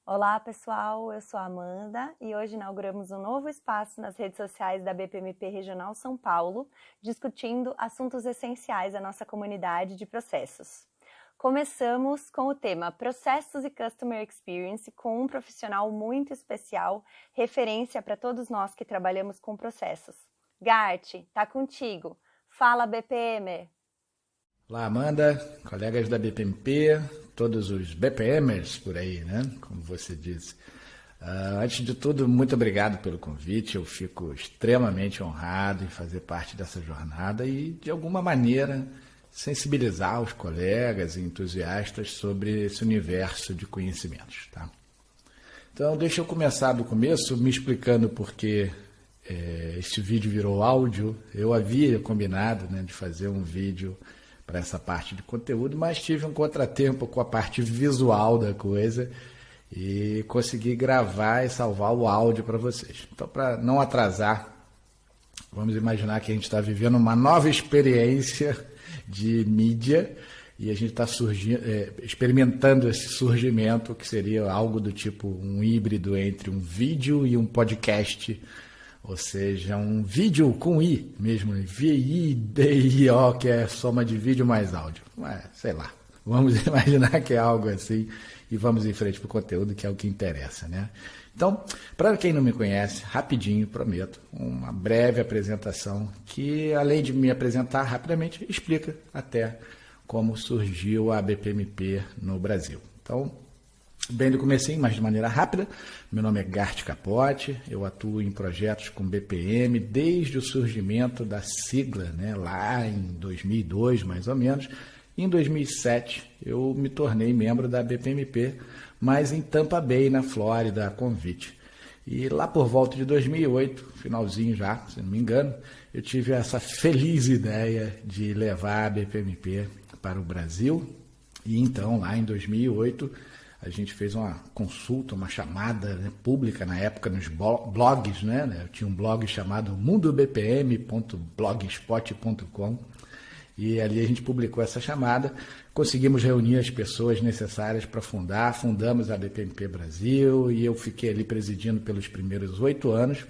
Olá pessoal, eu sou a Amanda e hoje inauguramos um novo espaço nas redes sociais da BPMP Regional São Paulo, discutindo assuntos essenciais à nossa comunidade de processos. Começamos com o tema Processos e Customer Experience com um profissional muito especial, referência para todos nós que trabalhamos com processos. Gart, tá contigo. Fala BPM! Olá, Amanda, colegas da BPMP, todos os BPMers por aí, né? Como você disse. Antes de tudo, muito obrigado pelo convite. Eu fico extremamente honrado em fazer parte dessa jornada e, de alguma maneira, sensibilizar os colegas e entusiastas sobre esse universo de conhecimentos, tá? Então, deixa eu começar do começo me explicando por que este vídeo virou áudio. Eu havia combinado, né, de fazer um vídeo para essa parte de conteúdo, mas tive um contratempo com a parte visual da coisa e consegui gravar e salvar o áudio para vocês. Então, para não atrasar, vamos imaginar que a gente está vivendo uma nova experiência de mídia e a gente está experimentando esse surgimento que seria algo do tipo um híbrido entre um vídeo e um podcast. Ou seja, um vídeo com I mesmo, V-I-D-I-O, que é soma de vídeo mais áudio. Mas, sei lá, vamos imaginar que é algo assim e vamos em frente para o conteúdo, que é o que interessa, né? Então, para quem não me conhece, rapidinho, prometo, uma breve apresentação que, além de me apresentar rapidamente, explica até como surgiu a BPMP no Brasil. Então, bem do comecinho, mas de maneira rápida, meu nome é Gart Capote, eu atuo em projetos com BPM desde o surgimento da sigla, né, lá em 2002, mais ou menos. Em 2007, eu me tornei membro da BPMP, mas em Tampa Bay, na Flórida, a convite. E lá por volta de 2008, finalzinho já, se não me engano, eu tive essa feliz ideia de levar a BPMP para o Brasil. E então, lá em 2008, a gente fez uma consulta, uma chamada, né, pública na época nos blogs, né? Eu tinha um blog chamado mundobpm.blogspot.com e ali a gente publicou essa chamada, conseguimos reunir as pessoas necessárias para fundamos a BPMP Brasil e eu fiquei ali presidindo pelos primeiros 8 anos.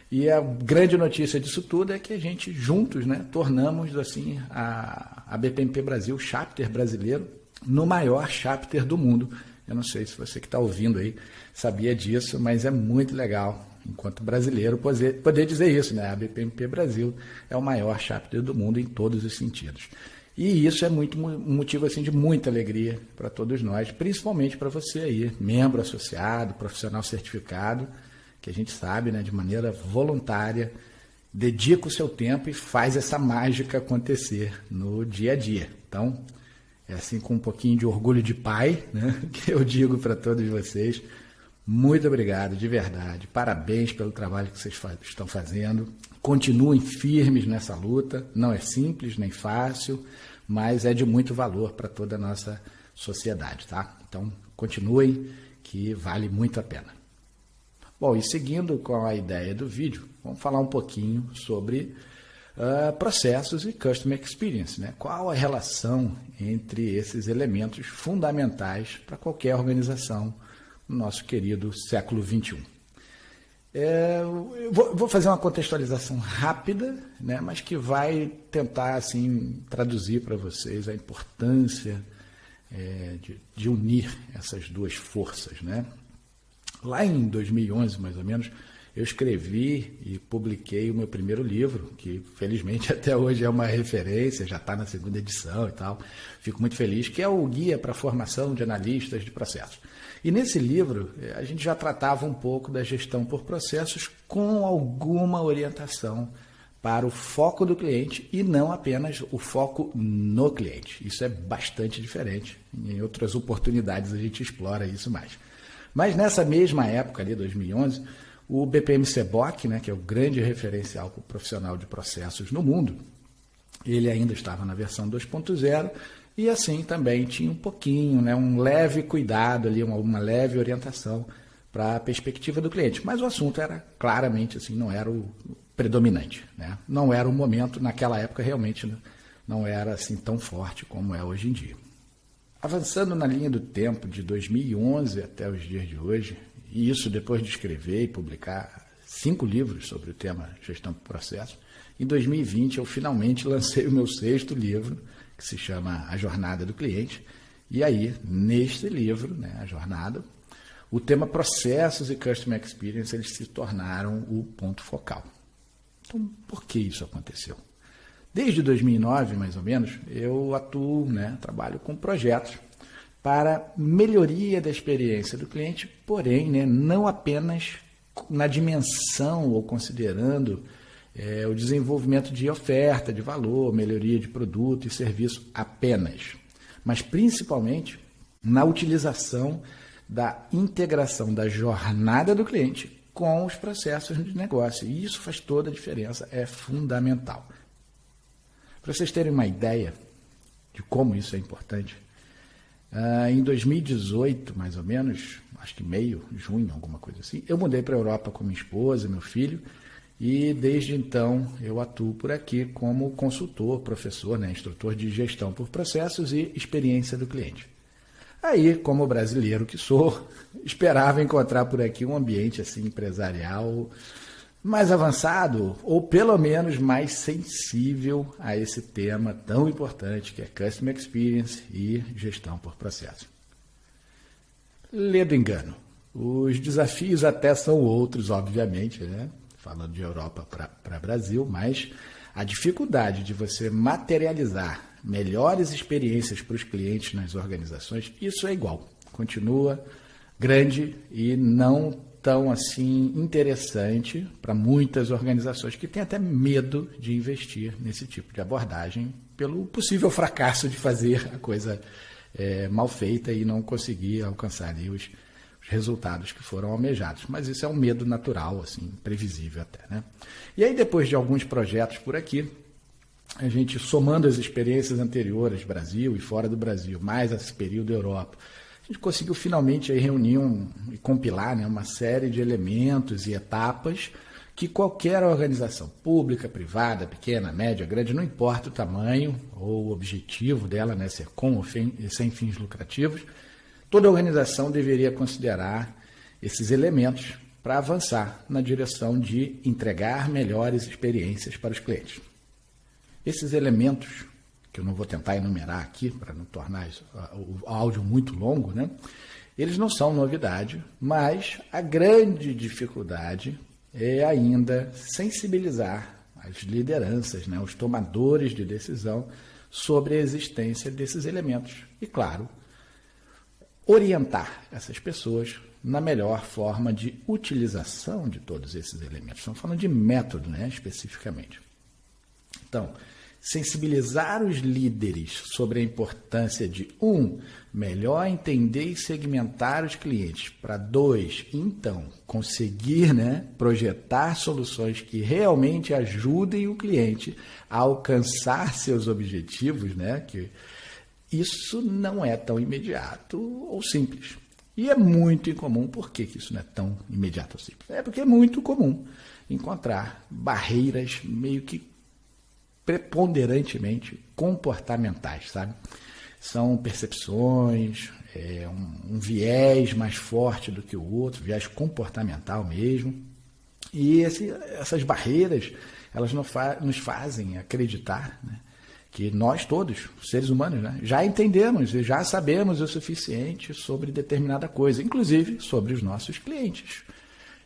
E a grande notícia disso tudo é que a gente juntos, né, tornamos assim a BPMP Brasil, chapter brasileiro, no maior chapter do mundo. Eu não sei se você que está ouvindo aí sabia disso, mas é muito legal, enquanto brasileiro, poder dizer isso, né? A BPMP Brasil é o maior chapter do mundo em todos os sentidos. E isso é um motivo assim, de muita alegria para todos nós, principalmente para você aí, membro associado, profissional certificado, que a gente sabe, né, de maneira voluntária, dedica o seu tempo e faz essa mágica acontecer no dia a dia. Então, é assim com um pouquinho de orgulho de pai, né, que eu digo para todos vocês, muito obrigado, de verdade, parabéns pelo trabalho que vocês estão fazendo, continuem firmes nessa luta, não é simples nem fácil, mas é de muito valor para toda a nossa sociedade, tá? Então, continuem, que vale muito a pena. Bom, e seguindo com a ideia do vídeo, vamos falar um pouquinho sobre processos e Customer Experience, né? Qual a relação entre esses elementos fundamentais para qualquer organização no nosso querido século XXI? Eu vou fazer uma contextualização rápida, né? Mas que vai tentar assim, traduzir para vocês a importância de unir essas duas forças, né? Lá em 2011, mais ou menos, eu escrevi e publiquei o meu primeiro livro, que felizmente até hoje é uma referência, já está na 2ª edição e tal. Fico muito feliz, que é o Guia para a Formação de Analistas de Processos. E nesse livro, a gente já tratava um pouco da gestão por processos com alguma orientação para o foco do cliente e não apenas o foco no cliente. Isso é bastante diferente. Em outras oportunidades a gente explora isso mais. Mas nessa mesma época, ali, 2011, o BPM CBOC, né, que é o grande referencial para o profissional de processos no mundo, ele ainda estava na versão 2.0 e assim também tinha um pouquinho, né, um leve cuidado ali, uma leve orientação para a perspectiva do cliente. Mas o assunto era claramente assim, não era o predominante, né? Não era o momento, naquela época realmente não era assim tão forte como é hoje em dia. Avançando na linha do tempo de 2011 até os dias de hoje, e isso depois de escrever e publicar 5 livros sobre o tema gestão por processo, em 2020 eu finalmente lancei o meu 6º livro, que se chama A Jornada do Cliente. E aí, neste livro, né, A Jornada, o tema processos e Customer Experience eles se tornaram o ponto focal. Então, por que isso aconteceu? Desde 2009, mais ou menos, eu atuo, trabalho com projetos para melhoria da experiência do cliente, porém, não apenas na dimensão ou considerando o desenvolvimento de oferta, de valor, melhoria de produto e serviço apenas, mas principalmente na utilização da integração da jornada do cliente com os processos de negócio. E isso faz toda a diferença, é fundamental. Para vocês terem uma ideia de como isso é importante, em 2018, mais ou menos, acho que junho, alguma coisa assim, eu mudei para a Europa com minha esposa, meu filho, e desde então eu atuo por aqui como consultor, professor, instrutor de gestão por processos e experiência do cliente. Aí, como brasileiro que sou, esperava encontrar por aqui um ambiente assim empresarial mais avançado ou pelo menos mais sensível a esse tema tão importante que é Customer Experience e gestão por processo. Lê do engano. Os desafios até são outros, obviamente, falando de Europa para Brasil, mas a dificuldade de você materializar melhores experiências para os clientes nas organizações, isso é igual. Continua grande e não tão assim interessante para muitas organizações que têm até medo de investir nesse tipo de abordagem pelo possível fracasso de fazer a coisa mal feita e não conseguir alcançar ali os resultados que foram almejados. Mas isso é um medo natural, assim, previsível até, E aí, depois de alguns projetos por aqui, a gente somando as experiências anteriores, Brasil e fora do Brasil, mais esse período Europa, a gente conseguiu finalmente aí reunir e compilar uma série de elementos e etapas que qualquer organização pública, privada, pequena, média, grande, não importa o tamanho ou o objetivo dela, ser com ou sem fins lucrativos, toda organização deveria considerar esses elementos para avançar na direção de entregar melhores experiências para os clientes. Esses elementos, que eu não vou tentar enumerar aqui para não tornar o áudio muito longo, eles não são novidade, mas a grande dificuldade é ainda sensibilizar as lideranças, os tomadores de decisão sobre a existência desses elementos. E, claro, orientar essas pessoas na melhor forma de utilização de todos esses elementos. Estamos falando de método, especificamente. Então, sensibilizar os líderes sobre a importância de, 1, melhor entender e segmentar os clientes, para 2, então, conseguir projetar soluções que realmente ajudem o cliente a alcançar seus objetivos, que isso não é tão imediato ou simples. E é muito incomum. Por que isso não é tão imediato ou simples? É porque é muito comum encontrar barreiras meio que preponderantemente comportamentais, sabe? São percepções, um viés mais forte do que o outro, viés comportamental mesmo. E essas barreiras, elas nos fazem acreditar, que nós todos, seres humanos, já entendemos e já sabemos o suficiente sobre determinada coisa, inclusive sobre os nossos clientes.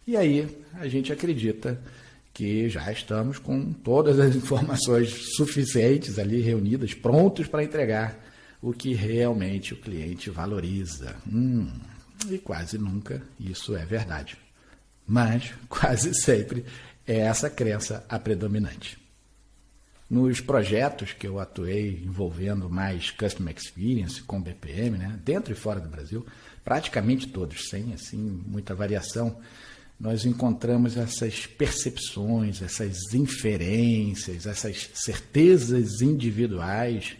E aí a gente acredita que já estamos com todas as informações suficientes ali reunidas, prontos para entregar o que realmente o cliente valoriza. E quase nunca isso é verdade. Mas quase sempre é essa crença a predominante. Nos projetos que eu atuei envolvendo mais Customer Experience com BPM, dentro e fora do Brasil, praticamente todos, sem assim, muita variação, nós encontramos essas percepções, essas inferências, essas certezas individuais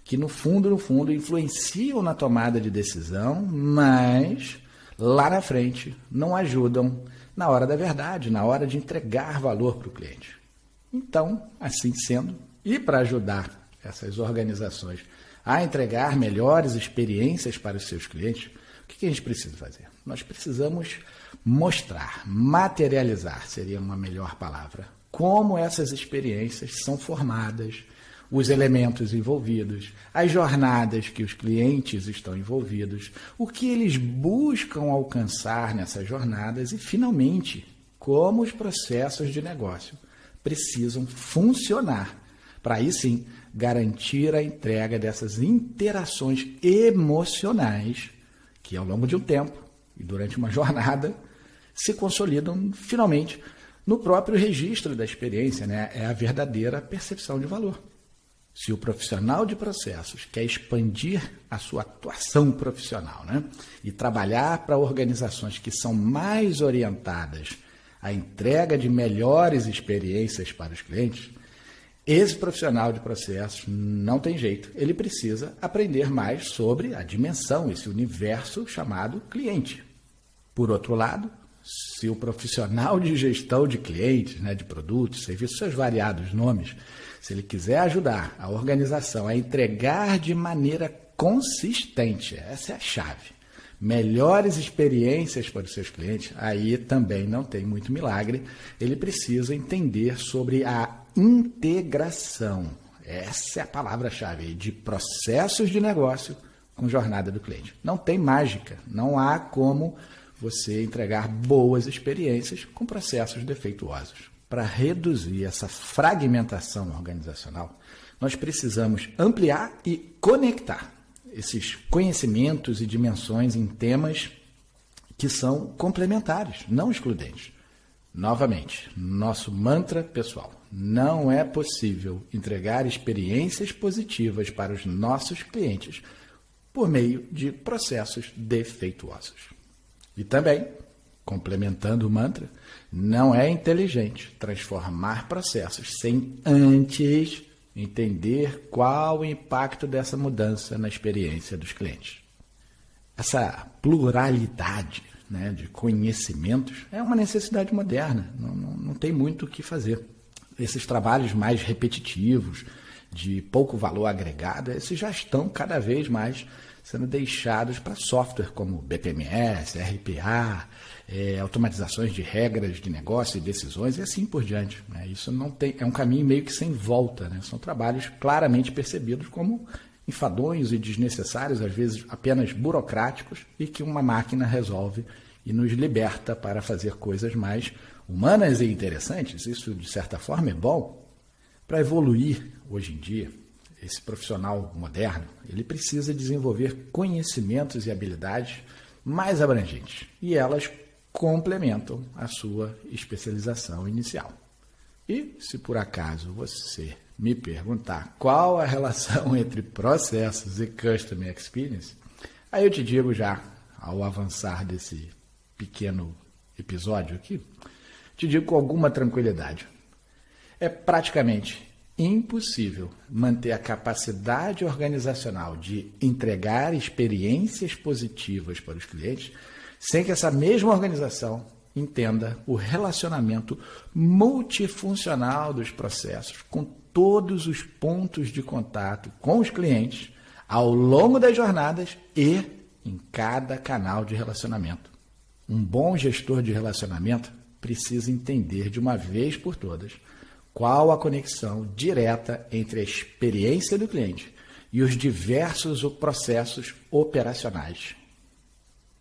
que, no fundo, influenciam na tomada de decisão, mas lá na frente não ajudam na hora da verdade, na hora de entregar valor para o cliente. Então, assim sendo, e para ajudar essas organizações a entregar melhores experiências para os seus clientes, o que a gente precisa fazer? Nós precisamos mostrar, materializar, seria uma melhor palavra, como essas experiências são formadas, os elementos envolvidos, as jornadas que os clientes estão envolvidos, o que eles buscam alcançar nessas jornadas e, finalmente, como os processos de negócio precisam funcionar para, aí sim, garantir a entrega dessas interações emocionais que, ao longo de um tempo e durante uma jornada, se consolidam, finalmente, no próprio registro da experiência, né? É a verdadeira percepção de valor. Se o profissional de processos quer expandir a sua atuação profissional, né, e trabalhar para organizações que são mais orientadas à entrega de melhores experiências para os clientes, esse profissional de processos não tem jeito. Ele precisa aprender mais sobre a dimensão, esse universo chamado cliente. Por outro lado, se o profissional de gestão de clientes, né, de produtos, serviços, seus variados nomes, se ele quiser ajudar a organização a entregar de maneira consistente, essa é a chave, melhores experiências para os seus clientes, aí também não tem muito milagre. Ele precisa entender sobre a integração, essa é a palavra-chave, de processos de negócio com jornada do cliente. Não tem mágica, não há como você entregar boas experiências com processos defeituosos. Para reduzir essa fragmentação organizacional, nós precisamos ampliar e conectar esses conhecimentos e dimensões em temas que são complementares, não excludentes. Novamente, nosso mantra pessoal: não é possível entregar experiências positivas para os nossos clientes por meio de processos defeituosos. E também, complementando o mantra, não é inteligente transformar processos sem antes entender qual o impacto dessa mudança na experiência dos clientes. Essa pluralidade, né, de conhecimentos é uma necessidade moderna, não tem muito o que fazer. Esses trabalhos mais repetitivos, de pouco valor agregado, esses já estão cada vez mais sendo deixados para software como BPMS, RPA, automatizações de regras de negócio e decisões e assim por diante, né? Isso não tem, é um caminho meio que sem volta, né? São trabalhos claramente percebidos como enfadonhos e desnecessários, às vezes apenas burocráticos, e que uma máquina resolve e nos liberta para fazer coisas mais humanas e interessantes. Isso, de certa forma, é bom. Para evoluir hoje em dia, esse profissional moderno, ele precisa desenvolver conhecimentos e habilidades mais abrangentes, e elas complementam a sua especialização inicial. E, se por acaso você me perguntar qual a relação entre processos e Customer Experience, aí eu te digo já, ao avançar desse pequeno episódio aqui, te digo com alguma tranquilidade. É praticamente impossível manter a capacidade organizacional de entregar experiências positivas para os clientes sem que essa mesma organização entenda o relacionamento multifuncional dos processos com todos os pontos de contato com os clientes ao longo das jornadas e em cada canal de relacionamento. Um bom gestor de relacionamento precisa entender de uma vez por todas qual a conexão direta entre a experiência do cliente e os diversos processos operacionais.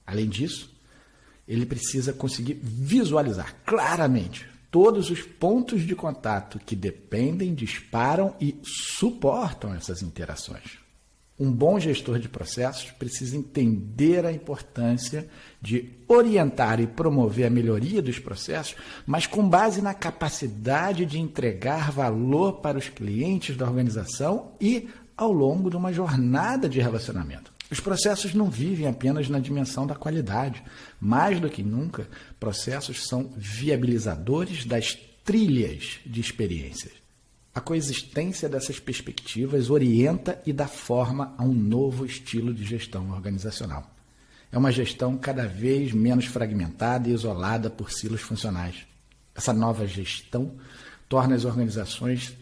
Além disso, ele precisa conseguir visualizar claramente todos os pontos de contato que dependem, disparam e suportam essas interações. Um bom gestor de processos precisa entender a importância de orientar e promover a melhoria dos processos, mas com base na capacidade de entregar valor para os clientes da organização e ao longo de uma jornada de relacionamento. Os processos não vivem apenas na dimensão da qualidade. Mais do que nunca, processos são viabilizadores das trilhas de experiências. A coexistência dessas perspectivas orienta e dá forma a um novo estilo de gestão organizacional. É uma gestão cada vez menos fragmentada e isolada por silos funcionais. Essa nova gestão torna as organizações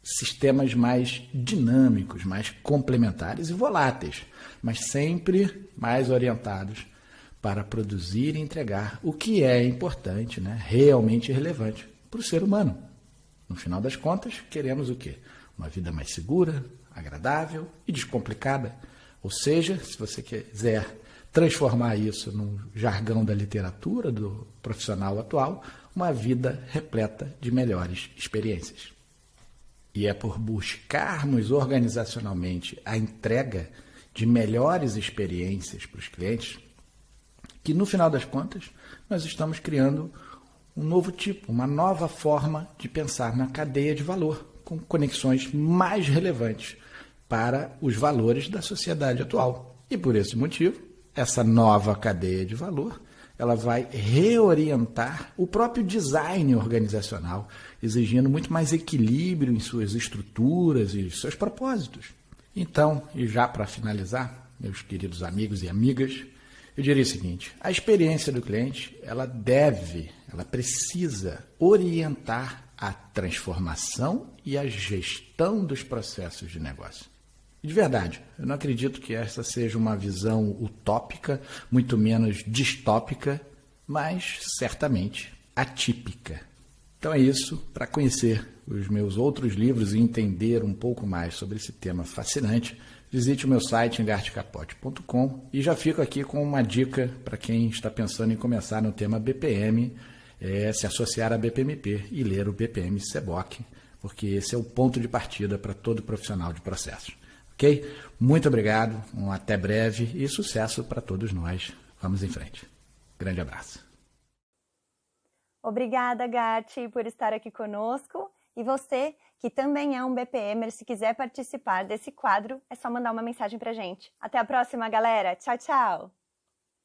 sistemas mais dinâmicos, mais complementares e voláteis, mas sempre mais orientados para produzir e entregar o que é importante, né? Realmente relevante para o ser humano. No final das contas, queremos o quê? Uma vida mais segura, agradável e descomplicada. Ou seja, se você quiser transformar isso num jargão da literatura, do profissional atual, uma vida repleta de melhores experiências. E é por buscarmos organizacionalmente a entrega de melhores experiências para os clientes que, no final das contas, nós estamos criando um novo tipo, uma nova forma de pensar na cadeia de valor, com conexões mais relevantes para os valores da sociedade atual. E por esse motivo, essa nova cadeia de valor, ela vai reorientar o próprio design organizacional, exigindo muito mais equilíbrio em suas estruturas e seus propósitos. Então, e já para finalizar, meus queridos amigos e amigas, eu diria o seguinte: a experiência do cliente, ela precisa orientar a transformação e a gestão dos processos de negócio. De verdade, eu não acredito que essa seja uma visão utópica, muito menos distópica, mas certamente atípica. Então é isso. Para conhecer os meus outros livros e entender um pouco mais sobre esse tema fascinante, visite o meu site engartecapote.com e já fico aqui com uma dica para quem está pensando em começar no tema BPM, se associar à BPMP e ler o BPM Seboc, porque esse é o ponto de partida para todo profissional de processos. Ok? Muito obrigado, até breve e sucesso para todos nós. Vamos em frente. Grande abraço. Obrigada, Gatti, por estar aqui conosco. E você, que também é um BPMer, se quiser participar desse quadro, é só mandar uma mensagem pra gente. Até a próxima, galera. Tchau, tchau!